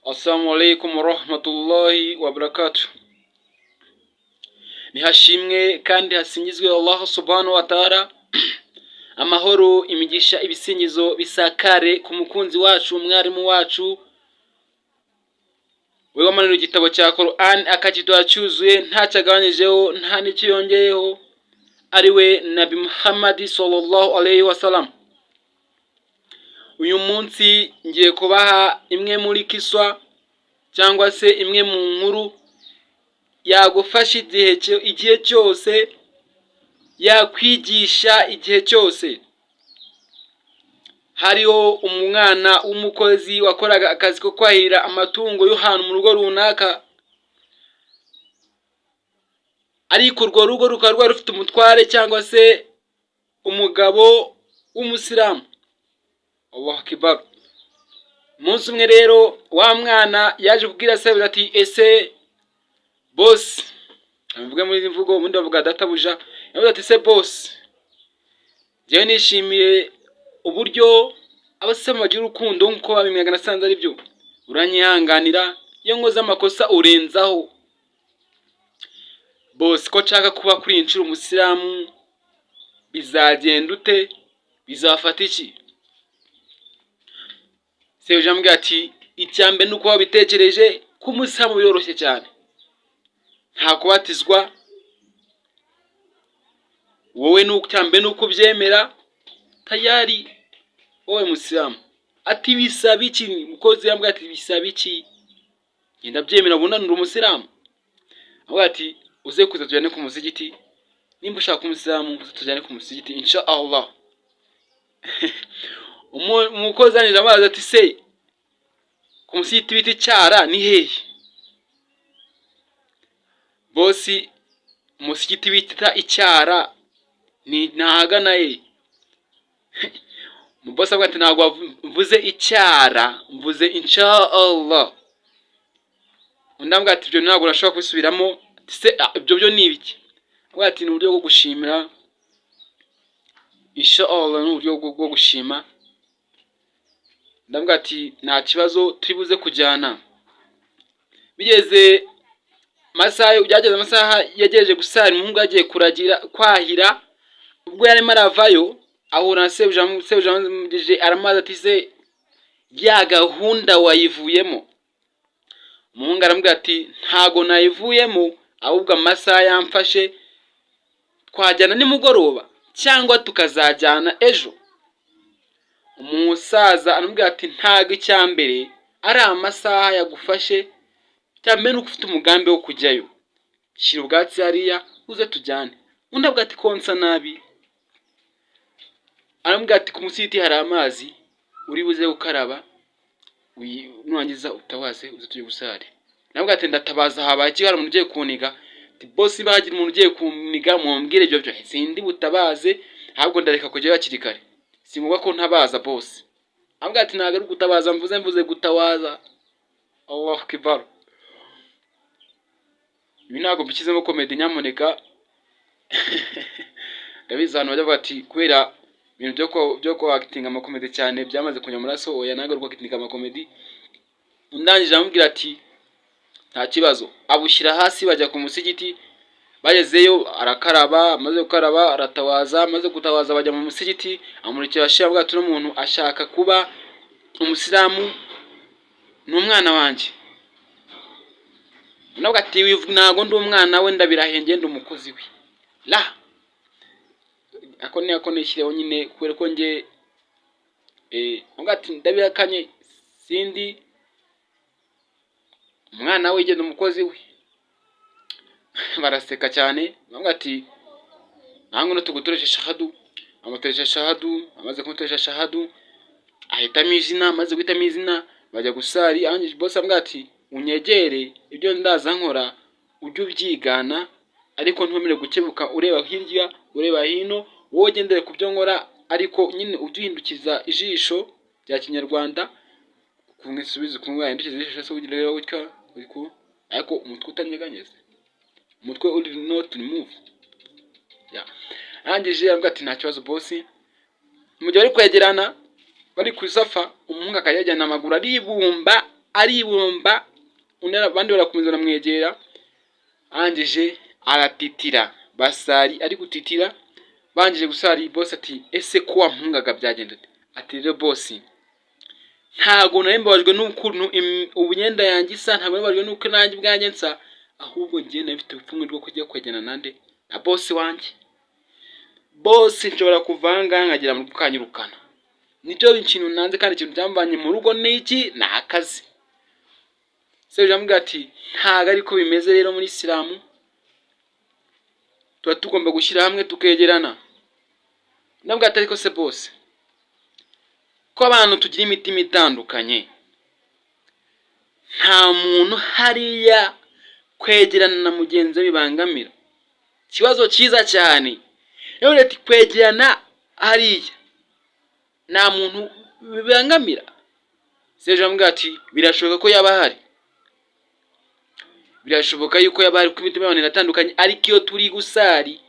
Assalamu alaikum warahmatullahi wabarakatuh. Nihashimwe kandi hasingizwe Allah subhanahu wa ta'ala. Amahoro, imigisha, ibisingizo bisakare ku mukunzi wacu, umwarimu wacu, we wamanura igitabo cya Quran akakiduha cyuzuye, nta cyagabanyijeho nta n'ikiyongeyeho, ari we Nabi Muhammad sallallahu alaihi wasallam. Uyu munsi ngiye kubaha imwe muri kiswa cyangwa se imwe mu nkuru yagufasha igihe cyose, yakwigisha igihe cyose. Hariho umwana w'umukozi wakoraga akazi ko kwahira amatungo yo hantu mu rugo runaka, ariko urwo rugo rukaba rwari rufite umutware cyangwa se umugabo w'umusilamu. Allahu Akbar. Umunsi umwe rero wa mwana yaje kubwira se ati, ese boss, avuga muri mvugo ubundi bavuga databuja, yavuze ati se boss, jewe nishimiye uburyo abasema bagira urukundo nkuko babimyaga, nasanze ari byo, uranyihanganira iyo nkoze amakosa urenzaho. Boss, ko nshaka kuba kuri inshuro umusilamu, bizagenda ute? Bizafata iki? Se ujambwe ati, icyambe nuko wabitekereje ko umusilamu biroroshye cyane, nta kubatizwa, wowe n'ucyambe nuko byemera tayari wowe musilamu. Ati bisaba iki? Mukozi yambwe ati bisaba iki? Ngenda byemera bunanura umusilamu. Avuga ati uze kuza tujyane ku musigiti, nimba ushaka umusilamu uze tujyane ku musigiti insha Allah. Umukozi anije amazi ati se ku musigiti biti cyara ni hehe? Bosi, umusigiti bita icyara ni ntahagana ye. Mubosi avuga ati ntabwo mvuze icyara, mvuze insha Allah. Undambwa ati ibyo ntabwo nashobora kubisubiramo. Se ibyo byo ni ibiki? Avuga ati ni uburyo bwo gushimira, insha Allah ni uburyo bwo gushima. Ndambwa ati nta kibazo turibuze kujyana. Bigeze amasaha yagejeje gusara, umuhungu yagiye kuragira kwahira, ubwo yarimo aravayo ahura na sebujamuje aramaza ati se ya gahunda wayivuyemo? Umuhungu arambwira ati ntago nayivuyemo, ahubwo amasaha yamfashe, twajyana nimugoroba cyangwa tukazajyana ejo. Umusaza arambwira ati ntago icyambere ari amasaha yagufashe, cyambe nuko ufite umugambi wo kujyayo, shira ubwatsi hariya uze tujyane. Undi avuga ati konsa nabi. Arambwira ati ku musiti hari amazi uri buze gukaraba, nurangiza utawaze uze tujye gusare. Arambwira ati ndatabaza habaye iki, hari umuntu ugiye kuniga? Ati boss, bagira umuntu ugiye kuniga mumbwire ibyo byo. Sindi butabaze, ahubwo ndareka kujya hakiri kare, simuba ko ntabaza boss. Arambwira ati ntago ari gutabaza mvuze gutawaza. Allahu Akbar. Ibi ntago mbikizemo comedy nyamuneka. Ndabizi abantu bajya bati kubera ibintu byo ko acting amakomedi cyane byamaze kunya muraso, oya ntago rwo acting amakomedi. Undangije amubwira ati nta kibazo, abushyira hasi bajya ku musigiti. Bagezeyo arakaraba, amaze gukaraba aratawaza, amaze gutawaza bajya mu musigiti. Amurikira ashira bwa tuno muntu ashaka kuba umusilamu n'umwana wanjye. Nabwo ati ntago ndi umwana we, ndabirahenge ndi umukozi we. La ako nishyireho nyine kubera ko nge nabwo ati ndabirakanye, sindi umwana we, genda umukozi we. Baraseka cyane. Nabwo ati ntango no tugutoresha shahadu. Amutoresha shahadu, amaze kumutoresha shahadu ahitamo izina, amaze guhitamo izina bajya gusari. Anjije boss ambwa ati unyegere, ibyo ndaza nkora ujye ubyigana, ariko ntumire gukebuka ureba hirya ureba hino, wowe gendere ku byo nkora, ariko nyine uduhindukiza ijisho bya kinyarwanda kumwisubiza kumwe yahindukiza ijisho se ugira rero witwa uriko, ariko umutwe utanyeganyeze, umutwe uri not move. Ya anjije ambwa ati nta kibazo boss. Mu gihe ari kwegerana bari kusafa, umuhungu akajyana amaguru aribumba aribumba, abandi barakomeza baramwegera, arangije aratitira. Basari ari gutitira, bangije gusari, boss ati ese ko wampungaga byagenda ati rero boss, ntago nari mbabajwe n'ukuntu ubunyenda yanjye isa, ntago mbabajwe n'uko nanjye bwanjye nsa, ahubwo ngiye nafite ubupfumwe rwo kujya kwegena nande na boss wanjye. Boss nshobora kuvanga nkagira mu kanyirukana. Nicyo ikintu nanze kandi ikintu byambanye mu rugo n'iki na akazi. Se jamubwira ati ntago ariko bimeze rero muri Islamu. Tuba tugomba gushyira hamwe tukegerana. Nabwo atari ko se boss, ko abantu tugira imitima itandukanye, nta muntu hariya kwegerana na mugenzi bibangamira. Kibazo cyiza cyane. Rero leti kwegerana hariya nta muntu bibangamira. Seje ambwira ati birashoboka ko yaba hari, birashoboka yuko yaba hari, ku imitima y'abantu iratandukanye, ariko iyo turi gusari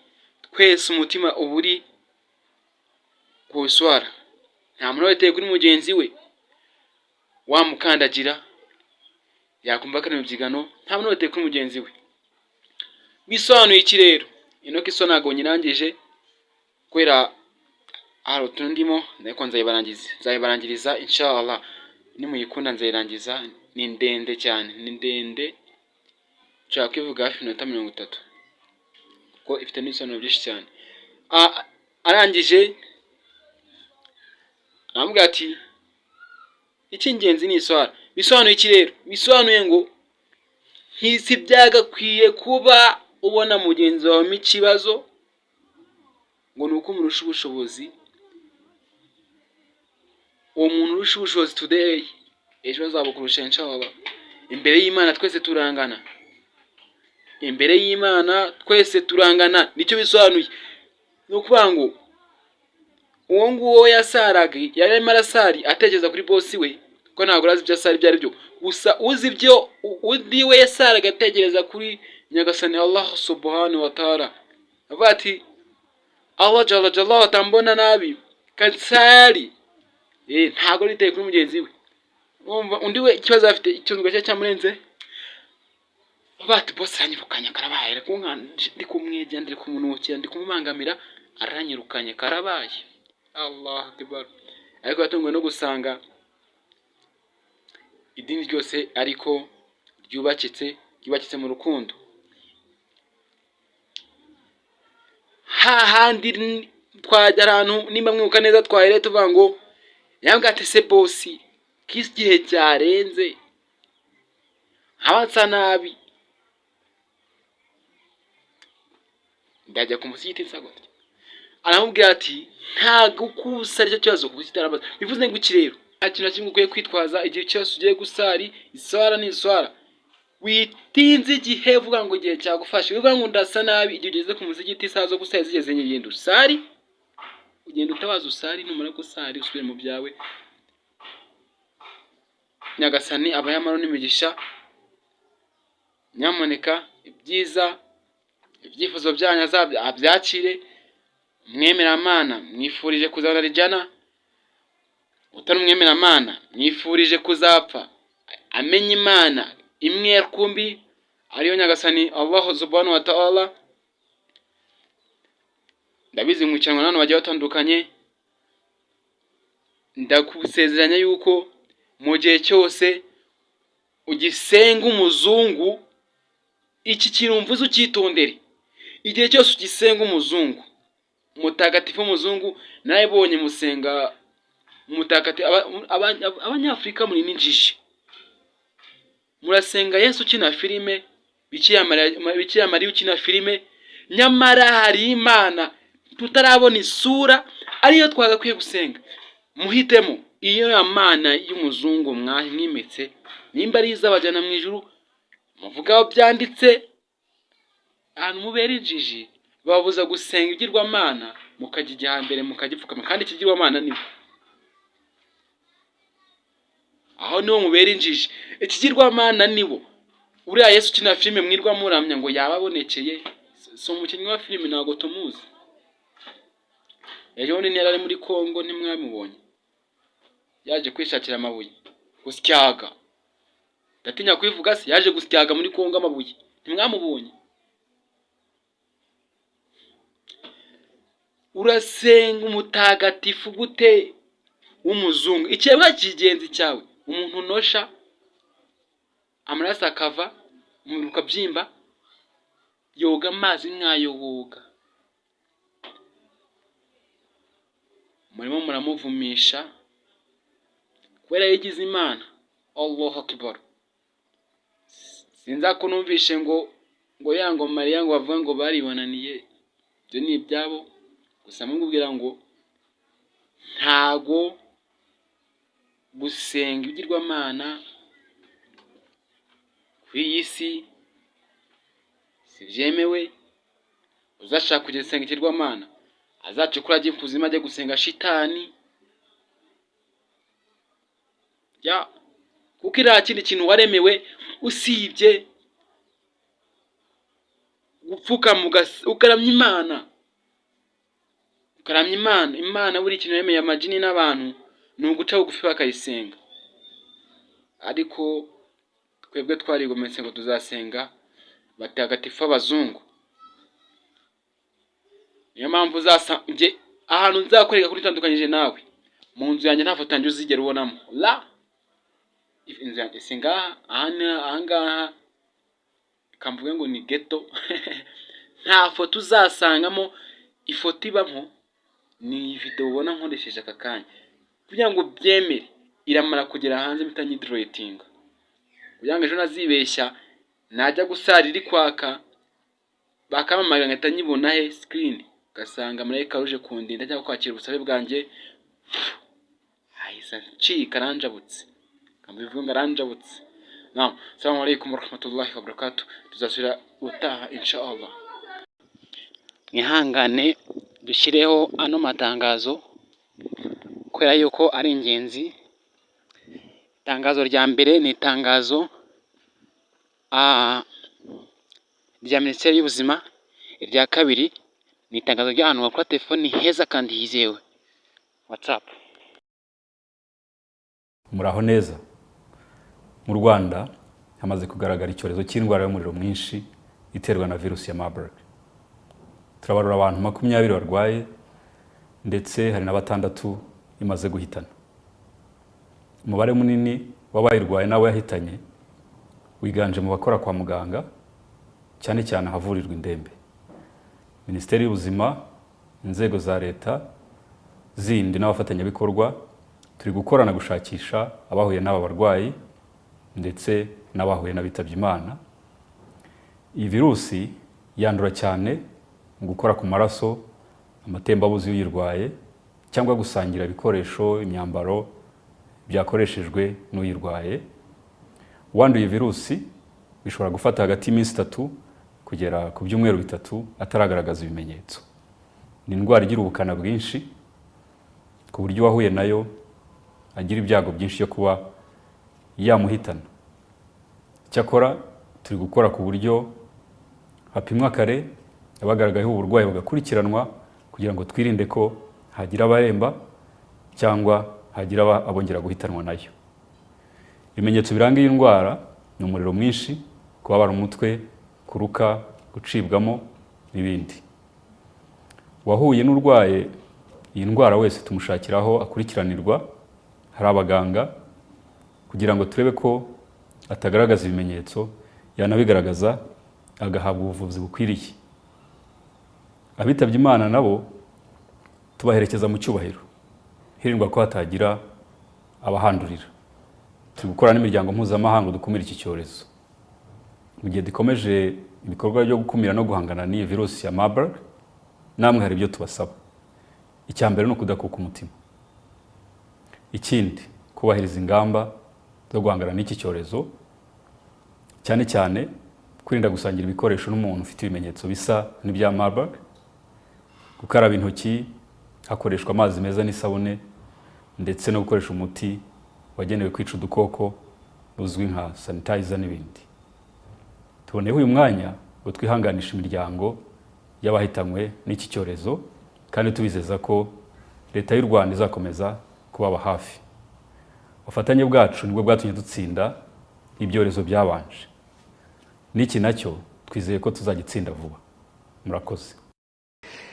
twese umutima uburi kuswara. Nta muntu weteye kuri mugenzi we wamukandagira yakumva kandi mubyigano, nta muntu weteye kuri mugenzi we. Bisobanuye iki rero? Ino kiso nago nyirangije kwera aro tundimo, ndako nzayibarangiriza inshallah. Ni muyikunda nzayirangiza, ni ndende cyane, ni ndende nshaka kwivuga hafi minota 30 kuko ifite n'ibisobanuro byinshi cyane. Arangije arambwira ati icy'ingenzi ni iswara. Bisobanuye iki rero? Bisobanuye ngo nk'isi byagakwiye kuba ubona mugenzi wawe ikibazo ngo nuko umurusha ubushobozi. Uwo muntu urusha ubushobozi today ejo azabukurusha inshallah. Imbere y'Imana twese turangana, imbere y'Imana twese turangana. Nicyo bisobanuye. No kuvuga ngo uwo nguwo yasaraga yari arimo arasari atekereza kuri boss we, ko ntabwo arazi ibyo asari byari byo, gusa uzi ibyo undi we yasaraga atekereza kuri Nyagasani Allah subhanahu wa ta'ala. Avuga ati Allah jalla jalla atambona nabi kansari, ntago riteye kuri mugenzi we. Umva undi we ikibazo afite icyonzwe cya cyamurenze, bati boss aranyirukanye karabaye, ariko ndi kumwegera, ndi kumunukira, ndi kumubangamira, aranyirukanye karabaye. Allah akbar. Ariko yatungwe no gusanga idini ryose ariko ryubakitse mu rukundo. Hahandi twajya ahantu nimba mwibuka neza twahere tuvuga ngo yambwa ati se boss kisi gihe cyarenze abatsa nabi, ndajya ku musigiti nsagotye. Aramubwira ati ntago kusa aricyo kibazo kukitaramaza. Bivuze ngo iki rero akintu kimwe ukwiye kwitwaza igihe cyose ugiye gusari. Iswara ni iswara, witinze igihe vuga ngo igihe cyagufashe. Bivuga ngo ndasa nabi igihe ugeze ku musigiti isaha zo gusari zigeze, ngenda usari, ugenda utabaza usari, numara gusari usubire mu byawe. Nyagasani abayamaro n'imigisha. Nyamuneka ibyiza ibyifuzo byanyu abyakire. Mwemeramana mwifurije kuzabona rijana, utari umwemeramana mwifurije kuzapfa amenye Imana imwe rukumbi ariyo Nyagasani Allah subhanahu wa ta'ala. Ndabizi mwicanwa nano bagiye batandukanye, ndakusezeranya yuko mu gihe cyose ugisenga umuzungu, iki kintu mvuze ukitondere. Igihe cyose ugisenga umuzungu, mutagatifu umuzungu, nayibonye musenga mutagatifu. Abanyafrika muri ninjiji murasenga Yesu ukina filime, Bikira Mariya ukina filime, nyamara hari Imana tutarabona isura ariyo twagakwiye gusenga. Muhitemo iyo Imana y'umuzungu mwimetse, nimba ari izabajyana mu ijuru muvugaho byanditse, ahantu mubera injiji babuza gusenga igirwamana, mukajya hambere mukagipfukama, kandi ikigirwamana niwe. Aho niho mubera injiji, ikigirwamana nibo. Uriya Yesu ukina filime mwirwa muramya ngo yababonekeye, so umukinnyi wa filime ntago tumuzi. Ejo ni yari muri Kongo, ntimwamubonye yaje kwishakira amabuye gusyaga. ndatinya kwivuga se, yaje gusyaga muri Kongo amabuye, ntimwamubonye? Urasenga umutagatifu gute w'umuzungu? Ikiremwa kigenzi cyawe, umuntu unosha amaraso akava, umubiri ukabyimba, yoga amazi mwayoboga, murimo muramuvumisha kubera yigize Imana. Allahu Akbar. Sinza ko numvishe ngo yango Mariya ngo bavuga ngo baribonaniye, ibyo ni ibyabo gusa. Mubwira ngo ntago gusenga ibigirwamana ku iyi si sibyemewe. Uzashaka kujya gusenga ikigirwamana azacukura ajye kuzima, ajye gusenga shitani ya, kuko iriya kindi kintu waremewe usibye gupfukama ukaramya Imana. Ukaramya Imana. Imana buri kintu yemeye amajini n'abantu ni uguca bugufi bakayisenga. Ariko twebwe twarigometse ngo tuzasenga batagatifu abazungu. Niyo mpamvu uzasanje ahantu nzakoreka kuri tandukanyije nawe, mu nzu yanjye nta foto yanjye uzigera ubonamo. La inzu yanjye singaha ahangaha kamvuge ngo ni ghetto nta foto uzasangamo. Ifoto ibamo ni video ubona nkoresheje aka kanya, kugira ngo byemere iramara kugera hanze mitanyi deleting, kugira ngo ejo nazibeshya najya gusara iri kwaka bakamamaga ngahita nyibona he screen, ugasanga marayika ruje kundinda cyangwa kwakira ubusabe bwanjye, ahisa ncika ranjabutse, kambivuga ngo ranjabutse. Naam, assalamu alaykum warahmatullahi wabarakatuh. Tuzasubira utaha inshallah. Mwihangane dushyireho ano matangazo kubera yuko ari ingenzi. Itangazo rya mbere ni itangazo rya Minisiteri y'Ubuzima. Irya kabiri ni itangazo ry'ahantu bakora telefoni heza kandi hizewe. WhatsApp. Muraho neza. Mu Rwanda hamaze kugaragara icyorezo cy'indwara y'umuriro mwinshi iterwa na virusi ya Marburg. Turabarura abantu 20 barwaye ndetse hari na 6 imaze guhitana. Umubare munini w'abayirwaye nawe yahitanye wiganje mu bakora kwa muganga, cyane cyane havurirwa indembe. Minisiteri y'Ubuzima, inzego za leta zindi n'abafatanyabikorwa turi gukorana gushakisha abahuye n'aba barwayi ndetse n'abahuye n'abitabye Imana. Iyi virusi yandura cyane mu gukora ku maraso, amatembabuzi y'uyirwaye, cyangwa gusangira ibikoresho, imyambaro byakoreshejwe n'uyirwaye. Uwanduye virusi bishobora gufata hagati y'iminsi 3 kugera ku byumweru 3 ataragaragaza ibimenyetso. Ni indwara igira ubukana bwinshi ku buryo wahuye nayo agira ibyago byinshi yo kuba yamuhitana. Cyakora turi gukora ku buryo hapimwa kare abagaragayeho uburwayi bagakurikiranwa kugira ngo twirinde ko hagira abaremba cyangwa hagira abongera guhitanwa nayo. Ibimenyetso biranga iyi ndwara ni umuriro mwinshi, kubabara umutwe, kuruka, gucibwamo n'ibindi. Wahuye n'urwaye iyi ndwara wese tumushakiraho akurikiranirwa, hari abaganga kugira ngo turebe ko atagaragaza ibimenyetso, yanabigaragaza agahabwa ubuvuzi bukwiriye. Abitabye Imana nabo tubaherekeza mu cyubahiro, hirindwa ko hatagira abahandurira. Turi gukora n'imiryango mpuzamahanga dukumira iki cyorezo. Mu gihe dukomeje ibikorwa byo gukumira no guhangana n'iyi virusi ya Marburg, namwe hari ibyo tubasaba. Icya mbere ni ukudakuka umutima. Ikindi, kubahiriza ingamba zo guhangana n'iki cyorezo, cyane cyane kwirinda gusangira ibikoresho n'umuntu ufite ibimenyetso bisa n'ibya Marburg, gukaraba intoki hakoreshwa amazi meza n'isabune, ndetse no gukoresha umuti wagenewe kwica udukoko uzwi nka sanitizer n'ibindi. Tuboneyeho uyu mwanya ngo twihanganisha imiryango y'abahitanywe n'iki cyorezo, kandi tubizeza ko leta y'u Rwanda izakomeza kubaba hafi. Ubufatanye bwacu nibwo bwatumye dutsinda ibyorezo byabanje. N'iki nacyo twizeye ko tuzagitsinda vuba. Murakoze.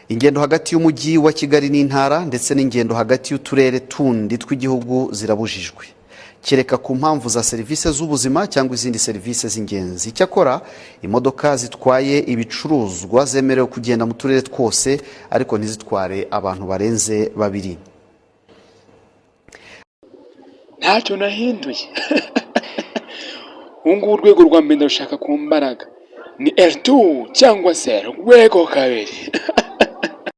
Ingendo hagati y'umujyi wa Kigali n'intara ndetse n'ingendo hagati y'uturere tundi tw'igihugu zirabujijwe, kereka ku mpamvu za serivisi z'ubuzima cyangwa izindi serivisi z'ingenzi. Icyakora imodoka zitwaye ibicuruzwa zemerewe kugenda mu turere twose, ariko ntizitware abantu barenze 2. Ntacyo nahinduye. Ungu urwego rwa mbere ndashaka ku mbaraga ni L2 cyangwa se urwego kabiri.